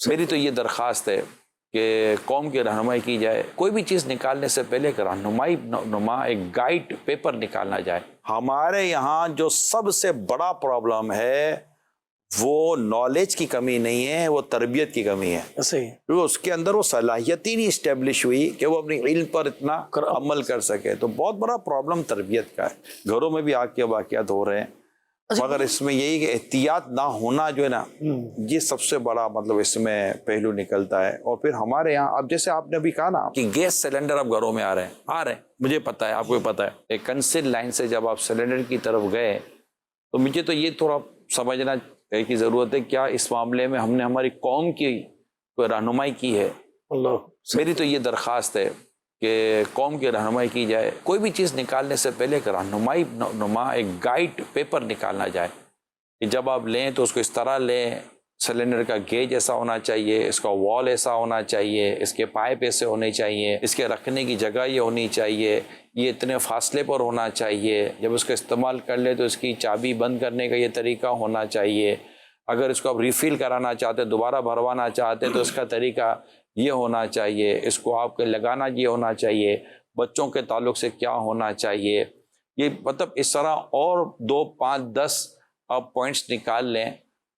میری تو یہ درخواست ہے کہ قوم کی رہنمائی کی جائے، کوئی بھی چیز نکالنے سے پہلے ایک رہنمائی نما ایک گائیڈ پیپر نکالنا جائے۔ ہمارے یہاں جو سب سے بڑا پرابلم ہے وہ نالج کی کمی نہیں ہے، وہ تربیت کی کمی ہے۔ صحیح، اس کے اندر وہ صلاحیت ہی نہیں اسٹیبلش ہوئی کہ وہ اپنی علم پر اتنا عمل کر سکے، تو بہت بڑا پرابلم تربیت کا ہے۔ گھروں میں بھی آگ کے واقعات ہو رہے ہیں، مگر اس میں یہی کہ احتیاط نہ ہونا جو ہے نا، یہ سب سے بڑا مطلب اس میں پہلو نکلتا ہے۔ اور پھر ہمارے یہاں اب جیسے آپ نے ابھی کہا نا کہ گیس سلنڈر اب گھروں میں آ رہے ہیں، مجھے پتا ہے، آپ کو بھی پتا ہے، ایک کنسل لائن سے جب آپ سلنڈر کی طرف گئے تو مجھے تو یہ تھوڑا سمجھنا کی ضرورت ہے، کیا اس معاملے میں ہم نے ہماری قوم کی کوئی رہنمائی کی ہے؟ میری تو یہ درخواست ہے کہ قوم کی رہنمائی کی جائے، کوئی بھی چیز نکالنے سے پہلے ایک رہنمائی نما ایک گائیڈ پیپر نکالنا جائے کہ جب آپ لیں تو اس کو اس طرح لیں، سلنڈر کا گیج ایسا ہونا چاہیے، اس کا وال ایسا ہونا چاہیے، اس کے پائپ ایسے ہونے چاہیے، اس کے رکھنے کی جگہ یہ ہونی چاہیے، یہ اتنے فاصلے پر ہونا چاہیے، جب اس کا استعمال کر لے تو اس کی چابی بند کرنے کا یہ طریقہ ہونا چاہیے، اگر اس کو آپ ریفل کرانا چاہتے دوبارہ بھروانا چاہتے تو اس کا طریقہ یہ ہونا چاہیے، اس کو آپ کے لگانا یہ ہونا چاہیے، بچوں کے تعلق سے کیا ہونا چاہیے، یہ مطلب اس طرح اور 2 5 10 آپ پوائنٹس نکال لیں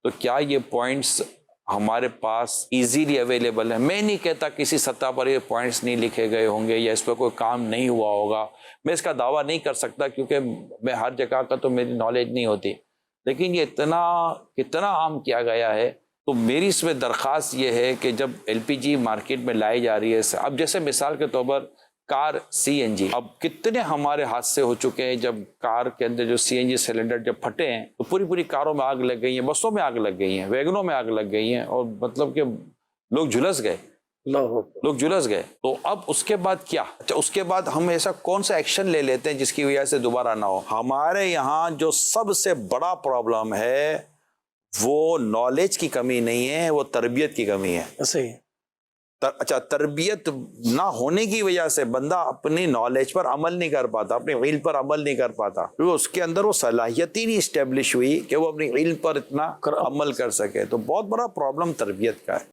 تو کیا یہ پوائنٹس ہمارے پاس ایزیلی اویلیبل ہیں؟ میں نہیں کہتا کسی سطح پر یہ پوائنٹس نہیں لکھے گئے ہوں گے یا اس پہ کوئی کام نہیں ہوا ہوگا، میں اس کا دعویٰ نہیں کر سکتا کیونکہ میں ہر جگہ کا تو میری نالج نہیں ہوتی، لیکن یہ کتنا عام کیا گیا ہے۔ تو میری اس میں درخواست یہ ہے کہ جب ایل پی جی مارکیٹ میں لائی جا رہی ہے، اب جیسے مثال کے طور پر کار سی این جی، اب کتنے ہمارے حادثے ہو چکے ہیں جب کار کے اندر جو سی این جی سلنڈر جب پھٹے ہیں تو پوری کاروں میں آگ لگ گئی ہیں، بسوں میں آگ لگ گئی ہیں، ویگنوں میں آگ لگ گئی ہیں، اور مطلب کہ لوگ جھلس گئے۔ تو اب اس کے بعد کیا؟ اچھا، اس کے بعد ہم ایسا کون سا ایکشن لے لیتے ہیں جس کی وجہ سے دوبارہ نہ ہو؟ ہمارے یہاں جو سب سے بڑا پرابلم ہے وہ نالج کی کمی نہیں ہے، وہ تربیت کی کمی ہے۔ صحیح، اچھا، تربیت نہ ہونے کی وجہ سے بندہ اپنی نالج پر عمل نہیں کر پاتا، اپنے علم پر عمل نہیں کر پاتا، کیونکہ اس کے اندر وہ صلاحیت ہی نہیں اسٹیبلش ہوئی کہ وہ اپنی علم پر اتنا عمل کر سکے، تو بہت بڑا پرابلم تربیت کا ہے۔